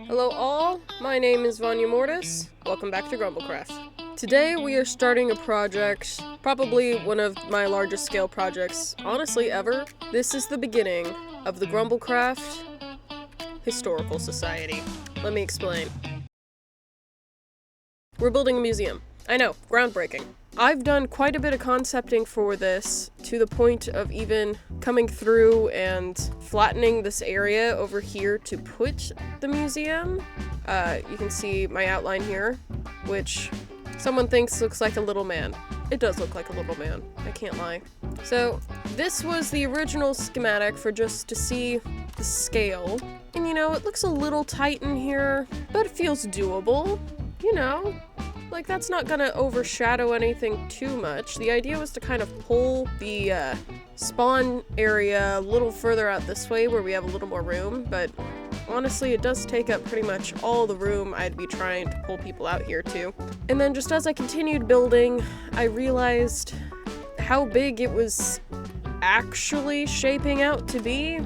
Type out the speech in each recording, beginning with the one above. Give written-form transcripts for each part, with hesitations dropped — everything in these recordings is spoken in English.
Hello all, my name is Vanya Mortis. Welcome back to GrumbleCraft. Today we are starting a project, probably one of my largest scale projects, honestly ever. This is the beginning of the GrumbleCraft Historical Society. Let me explain. We're building a museum. I know, groundbreaking. I've done quite a bit of concepting for this, to the point of even coming through and flattening this area over here to put the museum. You can see my outline here, which someone thinks looks like a little man. It does look like a little man, I can't lie. So, this was the original schematic for just to see the scale. And you know, it looks a little tight in here, but it feels doable, you know? Like, that's not gonna overshadow anything too much. The idea was to kind of pull the spawn area a little further out this way where we have a little more room, but honestly, it does take up pretty much all the room I'd be trying to pull people out here to. And then just as I continued building, I realized how big it was actually shaping out to be.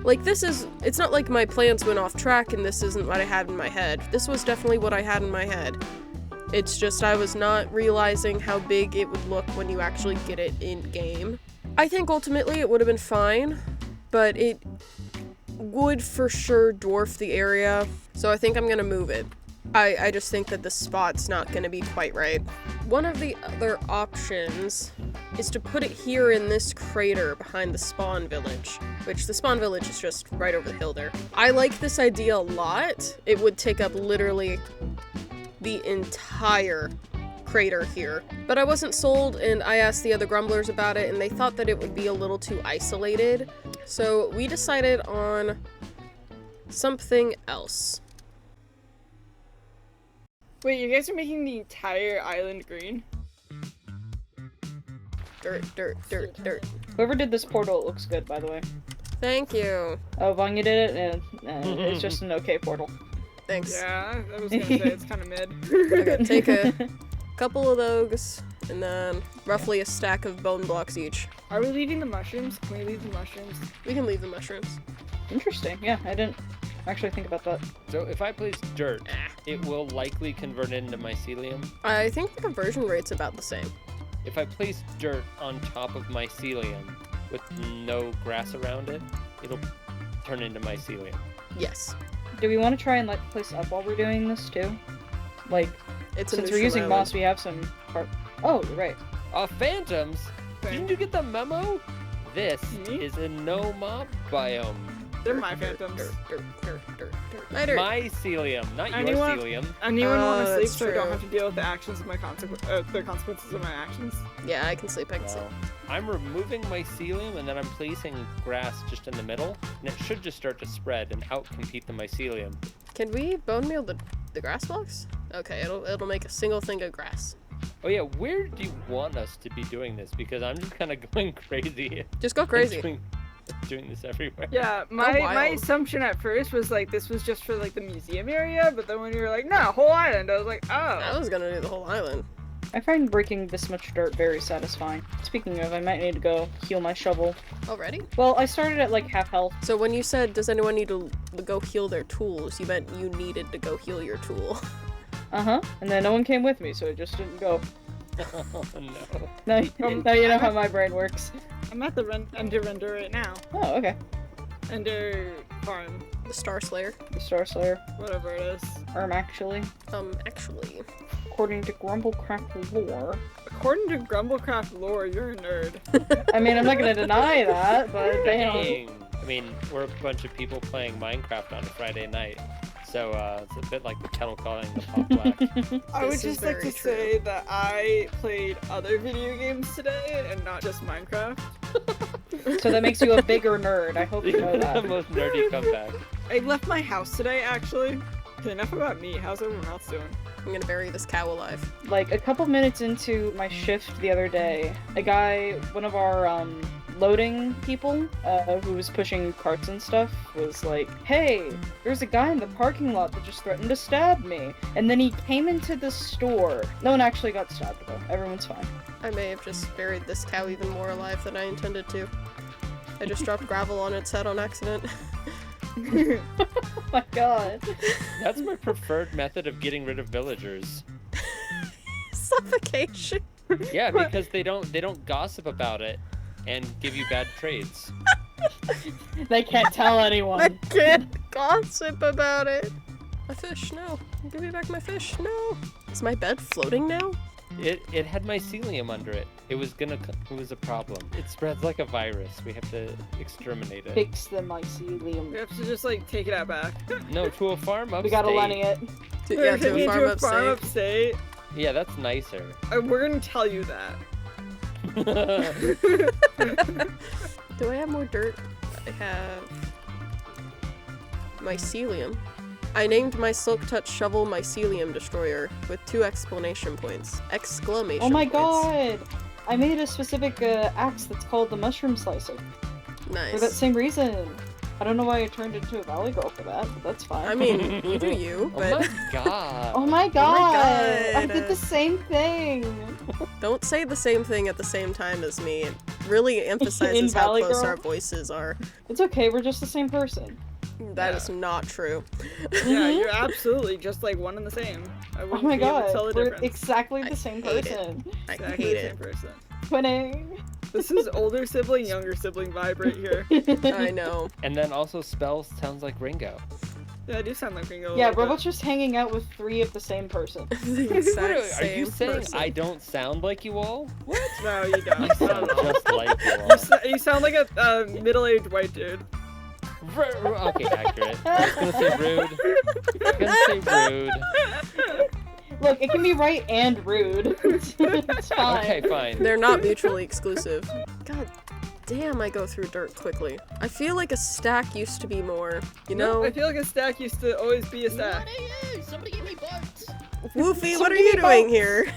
Like, it's not like my plans went off track and this isn't what I had in my head. This was definitely what I had in my head. It's just I was not realizing how big it would look when you actually get it in-game. I think ultimately it would have been fine, but it would for sure dwarf the area, so I think I'm gonna move it. I just think that the spot's not gonna be quite right. One of the other options is to put it here in this crater behind the spawn village, which the spawn village is just right over the hill there. I like this idea a lot. It would take up literally the entire crater here. But I wasn't sold, and I asked the other grumblers about it, and they thought that it would be a little too isolated. So we decided on something else. Wait, you guys are making the entire island green? Dirt, dirt, dirt, dirt. Whoever did this portal, it looks good, by the way. Thank you. Oh, Vanya did it, and it's just an okay portal. Thanks. Yeah, I was gonna say it's kind of mid. Okay, take a couple of those, and then roughly a stack of bone blocks each. Are we leaving the mushrooms? Can we leave the mushrooms? We can leave the mushrooms. Interesting, yeah, I didn't actually think about that. So if I place dirt, it will likely convert into mycelium. I think the conversion rate's about the same. If I place dirt on top of mycelium with no grass around it, it'll turn into mycelium. Yes. Do we want to try and light the place up while we're doing this, too? Like, It's since we're using moss, we have some Oh, you're right. Phantoms? Didn't you get the memo? This Me? is a no-mob biome. They're my phantoms. Dirt, dirt, dirt, dirt, dirt. My dirt. Mycelium, not Anyone- your celium. Anyone want to sleep that's so I don't true. have to deal with the actions of my the consequences of my actions? Yeah, I can sleep, I can sleep. Well, I'm removing mycelium and then I'm placing grass just in the middle, and it should just start to spread and outcompete the mycelium. Can we bone meal the grass blocks? Okay, it'll make a single thing of grass. Oh yeah, where do you want us to be doing this? Because I'm just kind of going crazy. Just go crazy. Doing this everywhere. Yeah, my wild. assumption at first was like this was just for like the museum area, but then when you were like, no, whole island, I was like, I oh. was gonna do the whole island. I find breaking this much dirt very satisfying. Speaking of, I might need to go heal my shovel. Already? Well, I started at like half health. So when you said, does anyone need to go heal their tools, you meant you needed to go heal your tool. Uh-huh. And then no one came with me, so it just didn't go. Oh no. Now you know how my brain works. I'm at the Ender render right now. Oh, okay. Ender farm, The Star Slayer. The Star Slayer. whatever it is. Actually. Actually. According to GrumbleCraft lore. According to GrumbleCraft lore, you're a nerd. I mean, I'm not gonna deny that, but damn. Dang. I mean, we're a bunch of people playing Minecraft on a Friday night, so it's a bit like the kettle calling the pot black. I would This is just like very to true. say that I played other video games today and not just Minecraft. So that makes you a bigger nerd. I hope you know The that. most nerdy comeback. I left my house today, actually. Okay, enough about me. How's everyone else doing? I'm gonna bury this cow alive. Like, a couple minutes into my shift the other day, a guy, one of our, loading people, who was pushing carts and stuff, was like, hey, there's a guy in the parking lot that just threatened to stab me. And then he came into the store. No one actually got stabbed, though. Everyone's fine. I may have just buried this cow even more alive than I intended to. I just dropped gravel on its head on accident. Oh my god. That's my preferred method of getting rid of villagers. Suffocation. Yeah, because they don't gossip about it and give you bad trades. They can't tell I anyone. can't gossip about it. My fish, no. Give me back my fish, no. Is my bed floating now? It had mycelium under it. It was a problem. It spreads like a virus. We have to exterminate it. Fix the We mycelium. have to just like take it out back. No, to a farm upstate. We gotta Lenny it. Yeah, to a farm farm upstate. upstate. Yeah, that's nicer. We're gonna tell you that. Do I have more dirt? I have mycelium. I named my Silk Touch shovel Mycelium Destroyer with 2 exclamation points. Exclamation Oh my points. god! I made a specific axe that's called the Mushroom Slicer. For that Nice. same reason. I don't know why I turned into a valley girl for that, but that's fine. I mean, you do you, Oh but my god. Oh my god! I God. did the same thing! don't say the same thing at the same time as me. It really emphasizes how Valley close Girl? our voices are. It's okay, we're just the same person. That Yeah. is not true. Yeah, you're absolutely just like one and the same. I Oh wouldn't my be able to god, tell the we're difference. exactly I the same hate it. person. I Exactly hate the same it. person. Twinning. This is older sibling, younger sibling vibe right here. I know. And then also spells sounds like Ringo. Yeah, I do sound like Ringo. a Yeah, little Robot's just hanging out with 3 of the same person. The exact Are same you saying person. I don't sound like you all? What? bit. No, you don't. You sound just like you all. You sound like a middle-aged white dude. Okay, accurate. I was gonna say rude. I was gonna say rude. Look, it can be right and rude. It's fine. Okay, fine. They're not mutually exclusive. God damn, I go through dirt quickly. I feel like a stack used to be more, you know? I feel like a stack used to always be a stack. Somebody give me bugs. Woofy, what are you doing here?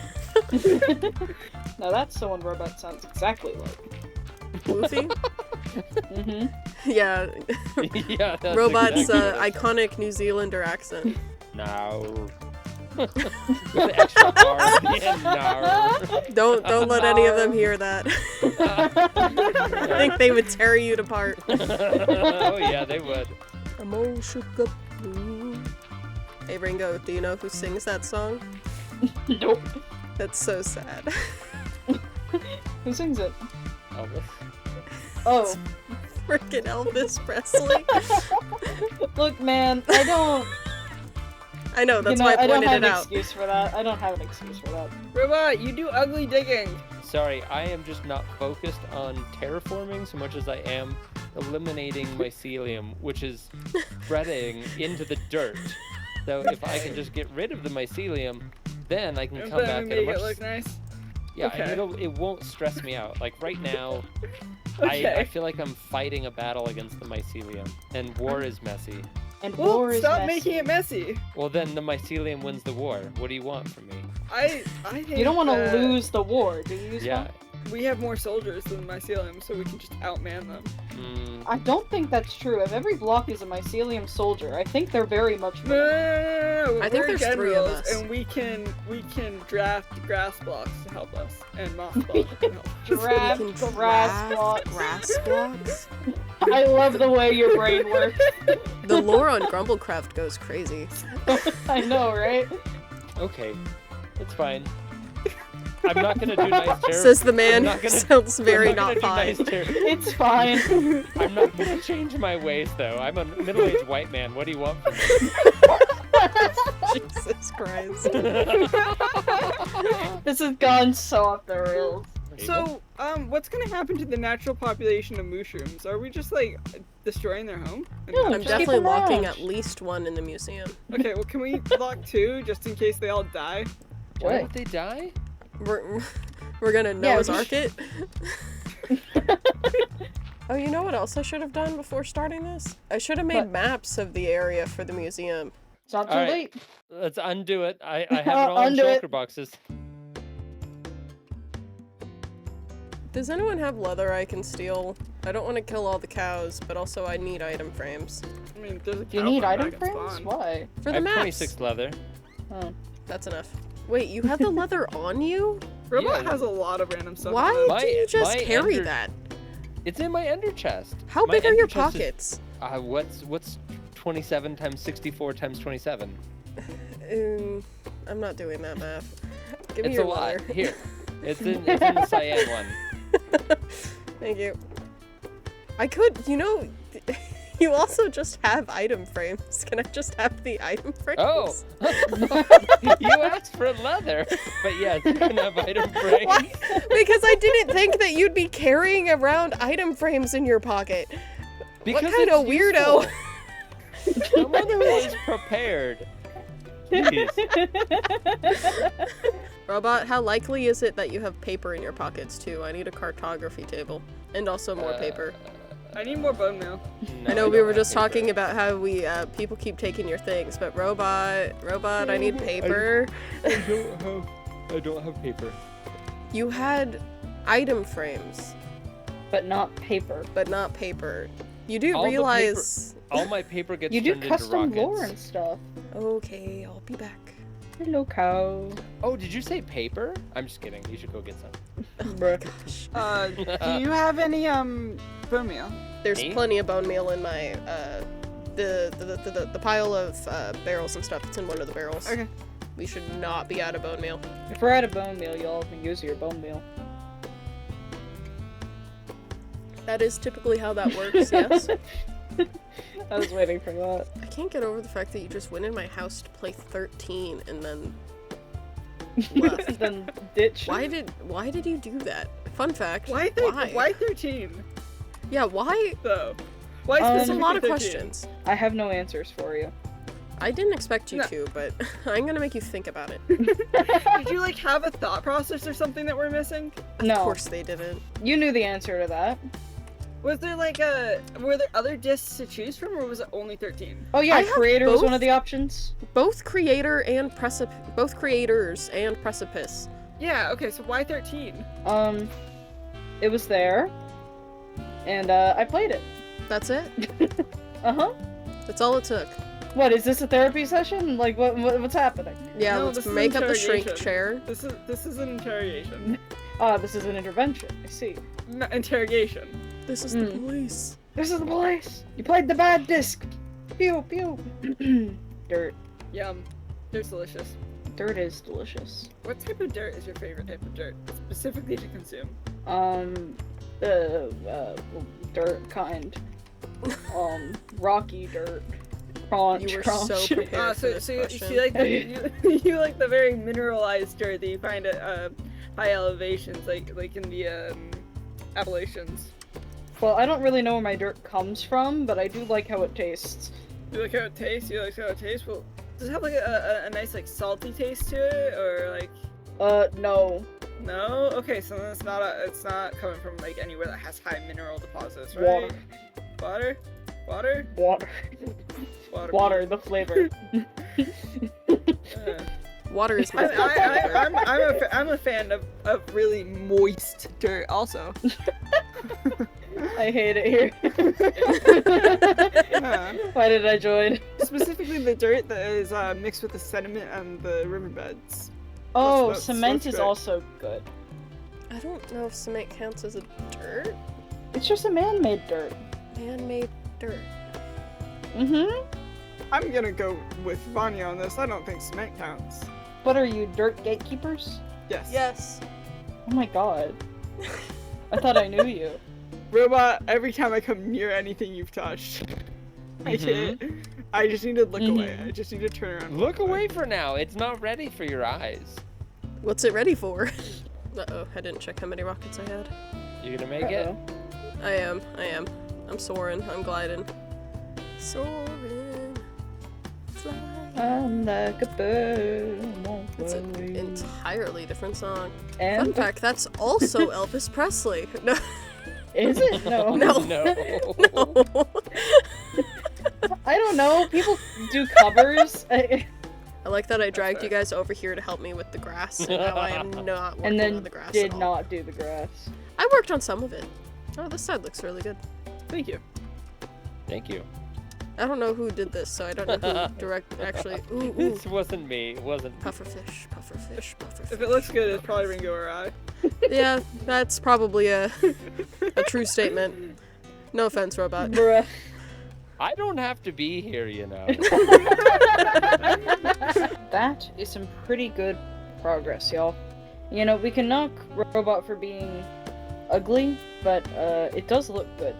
Now that's someone Robot sounds exactly like. Woofy? Mm-hmm. Yeah. Yeah, that's Robot's exactly what it iconic New Zealander accent. is. No. With the extra R at the end, no. Don't let any of them hear that. I think they would tear you apart. Oh yeah, they would. I'm all shook up. Ooh. Hey Ringo, do you know who sings that song? Nope. That's so sad. Who sings it? Elvis. Oh. Frickin' Elvis Presley. Look, man, I don't. I know, that's you know, why I I don't pointed have it an out. excuse for that. I don't have an excuse for that. Robot, you do ugly digging. Sorry, I am just not focused on terraforming so much as I am eliminating mycelium, which is spreading into the dirt. So if I can just get rid of the mycelium, then I can And come then back at a make much... it look nice. Yeah, Okay. and it won't stress me out. Like right now, I Okay. feel like I'm fighting a battle against the mycelium, and war is messy. And Well, war is stop messy. making it messy. Well, then the mycelium wins the war. What do you want from me? I think You don't want to that lose the war, do you? Yeah. We have more soldiers than mycelium, so we can just outman them. Mm, I don't think that's true. If every block is a mycelium soldier, I think they're very much. No, no. I think We're there's 3 of generals, us. and we can draft grass blocks to help us, and moss blocks to help us. Draft You can grass draft blocks. grass blocks? I love the way your brain works. The lore on GrumbleCraft goes crazy. I know, right? okay, it's fine. I'm not gonna do nice terraforming. Says the man I'm not gonna- sounds very I'm not not gonna fine. do nice It's fine. I'm not gonna change my ways though. I'm a middle-aged white man. What do you want from me? Jesus Christ. This has gone so off the rails. So, what's gonna happen to the natural population of mushrooms? Are we just like destroying their home? No, I'm just definitely keep them locking around. at least one in the museum. Okay, well, can we lock 2 just in case they all die? Why What? would they die? We're gonna Yeah, Noah's we Ark it. Oh, you know what else I should have done before starting this? I should have made What? maps of the area for the museum. It's not too Alright. late. Let's undo it. I have it all in Undo it. shulker boxes. Does anyone have leather I can steal? I don't want to kill all the cows, but also I need item frames. I mean, there's a Do you cow need farm item back in frames? spawn. Why? For I the have maps. 26 leather. Oh. That's enough. Wait, you have the leather on you? Robot Yeah. has a lot of random stuff. Why on it. My- do you just my carry ender- that? It's in my ender chest. How My big are ender your chest is- pockets? What's 27 times 64 times 27? I'm not doing that math. Give me It's your a lot. water. Here. It's in the cyan one. Thank you. I could, you also just have item frames. Can I just have the item frames? Oh! You asked for leather. But yes, you can have item frames. Why? Because I didn't think that you'd be carrying around item frames in your pocket. Because what kind of it's weirdo? useful. Someone who is prepared. Please. Robot, how likely is it that you have paper in your pockets too? I need a cartography table. And also more paper. I need more bone meal. No, I know we don't were have just paper. talking about how people keep taking your things, but robot, I need paper. I don't have paper. You had item frames, But not paper. but not paper. You do All the realize... All my paper gets You do turned into custom rockets. lore and stuff. Okay, I'll be back. Hello, cow. Oh, did you say paper? I'm just kidding. You should go get some. Bruh. Do you have any bone meal? There's Me? plenty of bone meal in my, the pile of barrels and stuff. It's in one of the barrels. Okay. We should not be out of bone meal. If we're out of bone meal, y'all can use your bone meal. That is typically how that works, yes. I was waiting for that. I can't get over the fact that you just went in my house to play 13 and then left. Then ditch. Why did you do that? Fun fact. Why 13? Yeah, why? Though. Why There's a specifically lot of 13? questions. I have no answers for you. I didn't expect you No. to, but I'm gonna make you think about it. Did you like have a thought process or something that we're missing? No. Of course they didn't. You knew the answer to that. Was there were there other discs to choose from, or was it only 13? Oh yeah, I have creator was one both. of the options. Both creators and precipice. Yeah. Okay. So why 13? It was there, and I played it. That's it. Uh-huh. That's all it took. What, is this a therapy session? Like, what's happening? Yeah, No, let's this is make up the shrink interrogation. chair. This is an interrogation. Ah, this is an intervention. I see. No, interrogation. This is the police. This is the police. You played the bad disc. Pew, pew. Dirt. Yum. They're delicious. Dirt is delicious. What type of dirt is your favorite type of dirt, specifically to consume? Dirt kind. Rocky dirt. Crunch, You were crunch. so prepared for this So question. you like you like the very mineralized dirt that you find at high elevations, like in the Appalachians. Well, I don't really know where my dirt comes from, but I do like how it tastes. You like how it tastes? You like how it tastes? Well, does it have like a nice like salty taste to it, or like? No. No. Okay, so then it's not coming from like anywhere that has high mineral deposits, right? Water. Water. Water. Water. Water, the flavor. Water is my I'm a fan of really moist dirt also. I hate it here. Yeah. Why did I join? Specifically the dirt that is mixed with the sediment and the riverbeds. Oh, That's cement is great. also good. I don't know if cement counts as a dirt. It's just a man-made dirt. Man-made dirt. Mm-hmm. I'm gonna go with Vanya on this. I don't think cement counts. What are you, dirt gatekeepers? Yes. Yes. Oh my god. I thought I knew you. Robot, every time I come near anything you've touched, I can't. I just need to look away. I just need to turn around. and Look walk away for now. It's not ready for your eyes. What's it ready for? Uh-oh, I didn't check how many rockets I had. You gonna make it? Uh-oh. I am. I'm soaring. I'm gliding. Soaring. Flying. I'm like a bird. won't It's an fly. entirely different song. And Fun fact, that's also Elvis Presley. No. is it? No. No. No. No. I don't know. People do covers. I like that I dragged you guys over here to help me with the grass, and now I am not working And then on the grass did at all. not do the grass. I worked on some of it. Oh, this side looks really good. Thank you. Thank you. I don't know who did this, so I don't know who actually. Ooh, ooh. This wasn't me. It wasn't. Pufferfish, pufferfish, pufferfish. If it looks good, it's probably Ringo or I. Yeah, that's probably a true statement. No offense, robot. Bruh. I don't have to be here, you know. That is some pretty good progress, y'all. You know, we can knock Robot for being ugly, but it does look good.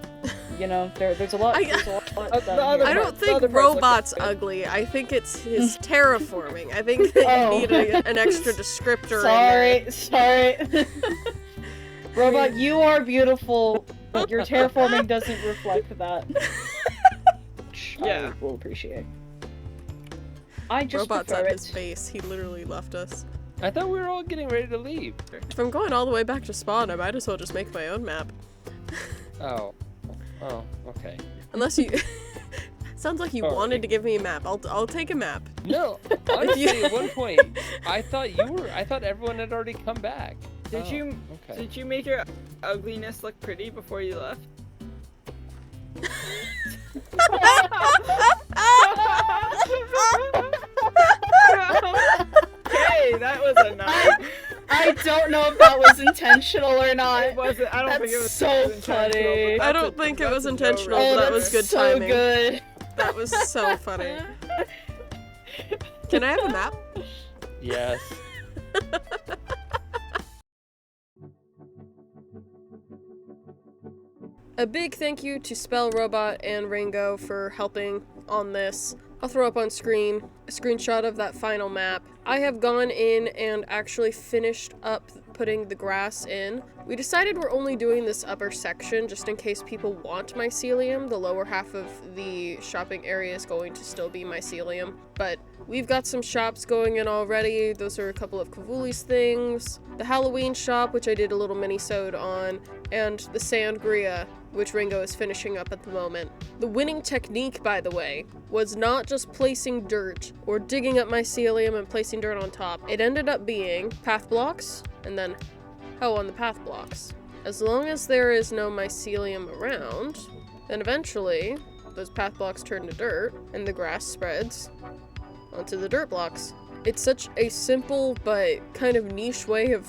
You know, there's a lot. There's a lot done other here. I don't parts- the think other parts look Robot's good. ugly. I think it's his terraforming. I think that Oh. you need an extra descriptor in there. Sorry. Robot, you are beautiful, but your terraforming doesn't reflect that. Which Yeah. I will appreciate. I just Robot's prefer at it. his face. He literally left us. I thought we were all getting ready to leave. If I'm going all the way back to spawn, I might as well just make my own map. Oh. Oh, okay. Unless you... Sounds like you Alright. wanted to give me a map. I'll take a map. No, honestly, at one point, I thought everyone had already come back. Did Oh, you okay. did you make your ugliness look pretty before you left? Okay, that was a nice. I don't know if that was intentional or not. It wasn't. I don't think it was That's so intentional, funny. but I that's don't think it that's was a intentional, no-brainer. but that that's was good so timing. good. That was so funny. Can I have a map? Yes. A big thank you to Spell Robot and Ringo for helping on this. I'll throw up on screen a screenshot of that final map. I have gone in and actually finished up putting the grass in. We decided we're only doing this upper section just in case people want mycelium. The lower half of the shopping area is going to still be mycelium, but we've got some shops going in already. Those are a couple of Kavuli's things. The Halloween shop, which I did a little mini-sode on, and the Sangria, which Ringo is finishing up at the moment. The winning technique, by the way, was not just placing dirt or digging up mycelium and placing dirt on top. It ended up being path blocks and then hoe on the path blocks. As long as there is no mycelium around, then eventually those path blocks turn to dirt and the grass spreads onto the dirt blocks. It's such a simple but kind of niche way of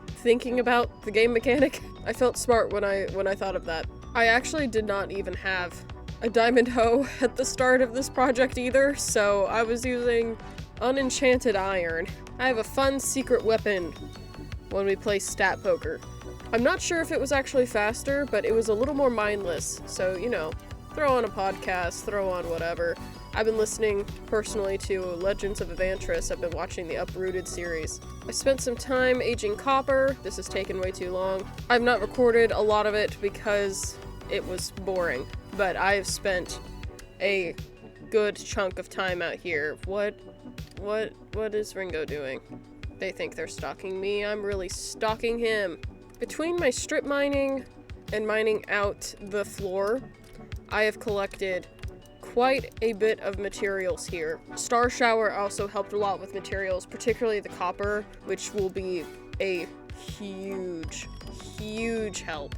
thinking about the game mechanic. I felt smart when I thought of that. I actually did not even have a diamond hoe at the start of this project either, so I was using unenchanted iron. I have a fun secret weapon when we play stat poker. I'm not sure if it was actually faster, but it was a little more mindless, so, you know, throw on a podcast, throw on whatever. I've been listening personally to Legends of Evantris. I've been watching the Uprooted series. I spent some time aging copper. This has taken way too long. I've not recorded a lot of it because it was boring, but I have spent a good chunk of time out here. What is Ringo doing? They think they're stalking me. I'm really stalking him. Between my strip mining and mining out the floor, I have collected quite a bit of materials here. Star Shower also helped a lot with materials, particularly the copper, which will be a huge help.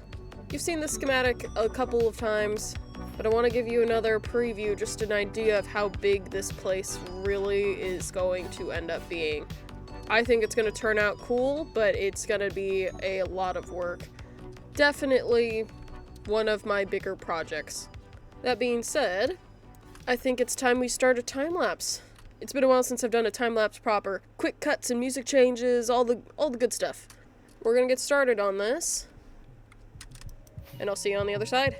You've seen the schematic a couple of times, but I want to give you another preview, just an idea of how big this place really is going to end up being. I think it's going to turn out cool, but it's going to be a lot of work. Definitely one of my bigger projects. That being said, I think it's time we start a time-lapse. It's been a while since I've done a time-lapse proper. Quick cuts and music changes, all the good stuff. We're gonna get started on this, and I'll see you on the other side.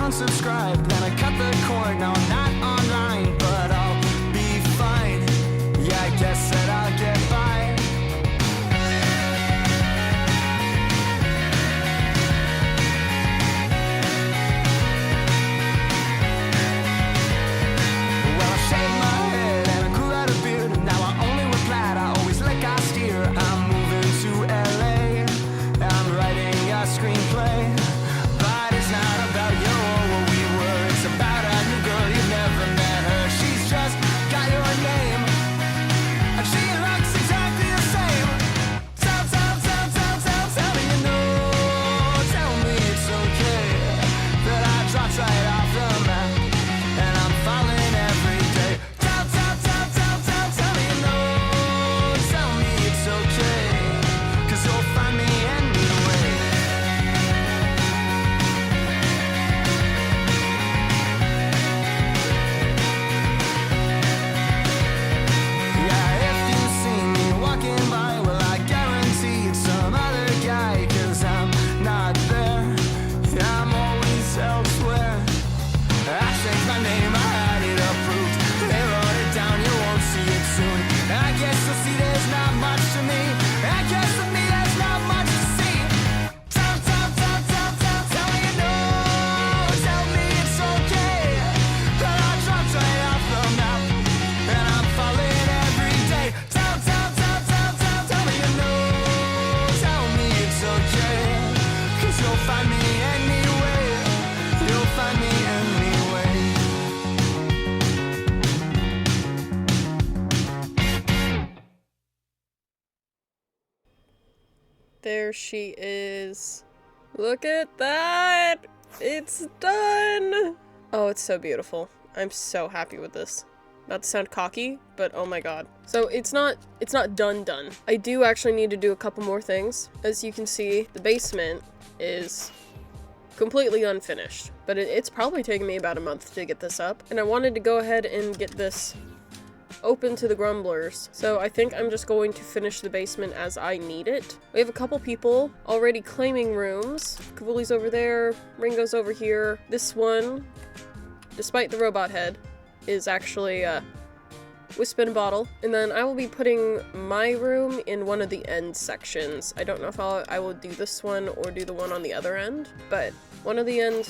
Subscribe, then I cut the cord. Now I'm not online, but I'll be fine. Yeah, I guess that There she is. Look at that! It's done! Oh, it's so beautiful. I'm so happy with this. Not to sound cocky, but oh my god. So it's not done. I do actually need to do a couple more things. As you can see, the basement is completely unfinished, but it's probably taken me about a month to get this up, and I wanted to go ahead and get this open to the grumblers. So I think I'm just going to finish the basement as I need it. We have a couple people already claiming rooms. Kabuli's over there, Ringo's over here. This one, despite the robot head, is actually a Wispin bottle. And then I will be putting my room in one of the end sections. I don't know if I will do this one or do the one on the other end, but one of the end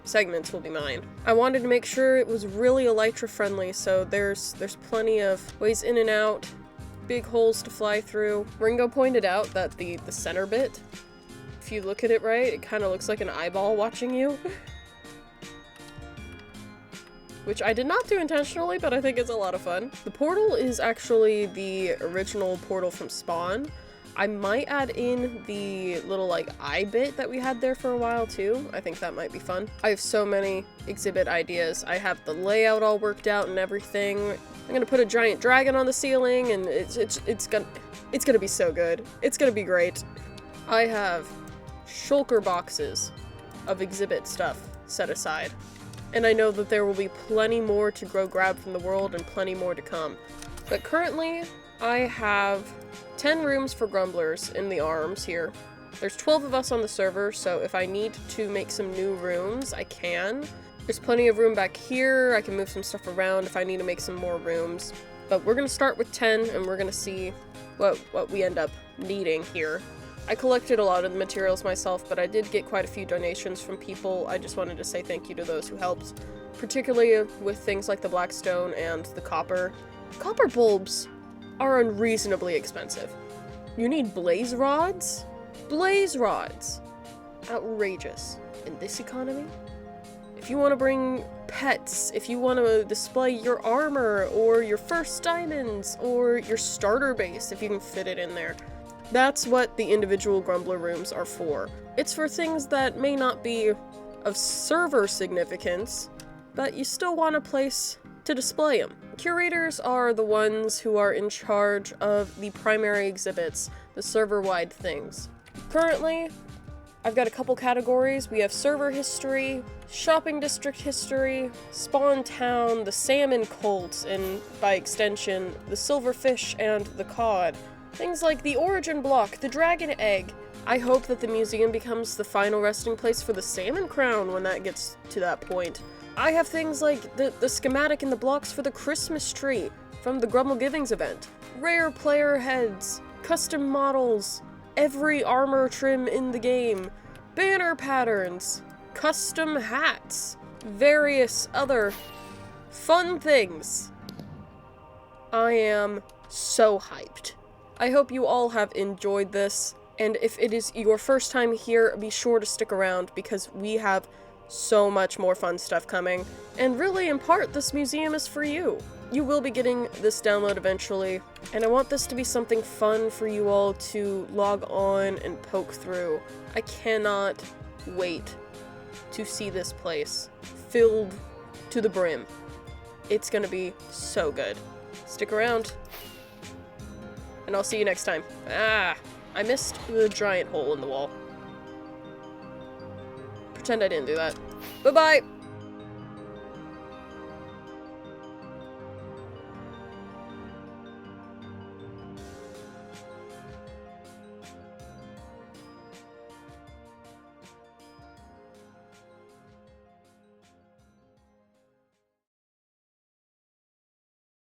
segments will be mine. I wanted to make sure it was really elytra friendly, so there's plenty of ways in and out, big holes to fly through. Ringo pointed out that the center bit, if you look at it right, it kind of looks like an eyeball watching you. Which I did not do intentionally, but I think it's a lot of fun. The portal is actually the original portal from Spawn. I might add in the little, like, eye bit that we had there for a while, too. I think that might be fun. I have so many exhibit ideas. I have the layout all worked out and everything. I'm gonna put a giant dragon on the ceiling, and it's gonna be so good. It's gonna be great. I have shulker boxes of exhibit stuff set aside. And I know that there will be plenty more to grab from the world and plenty more to come. But currently, I have 10 rooms for grumblers in the arms here. There's 12 of us on the server, so if I need to make some new rooms, I can. There's plenty of room back here. I can move some stuff around if I need to make some more rooms. But we're gonna start with 10, and we're gonna see what we end up needing here. I collected a lot of the materials myself, but I did get quite a few donations from people. I just wanted to say thank you to those who helped, particularly with things like the blackstone and the copper. Copper bulbs are unreasonably expensive. You need blaze rods? Blaze rods! Outrageous. In this economy? If you want to bring pets, if you want to display your armor, or your first diamonds, or your starter base, if you can fit it in there. That's what the individual Grumbler rooms are for. It's for things that may not be of server significance, but you still want a place to display them. Curators are the ones who are in charge of the primary exhibits, the server-wide things. Currently, I've got a couple categories. We have server history, shopping district history, Spawn Town, the salmon cult, and by extension, the silverfish and the cod. Things like the origin block, the dragon egg. I hope that the museum becomes the final resting place for the salmon crown when that gets to that point. I have things like the schematic and the blocks for the Christmas tree from the Grumble Givings event. Rare player heads, custom models, every armor trim in the game, banner patterns, custom hats, various other fun things. I am so hyped. I hope you all have enjoyed this, and if it is your first time here, be sure to stick around because we have so much more fun stuff coming. And really, in part, this museum is for you. You will be getting this download eventually, and I want this to be something fun for you all to log on and poke through. I cannot wait to see this place filled to the brim. It's gonna be so good. Stick around. And I'll see you next time. I missed the giant hole in the wall. Pretend I didn't do that. Bye-bye!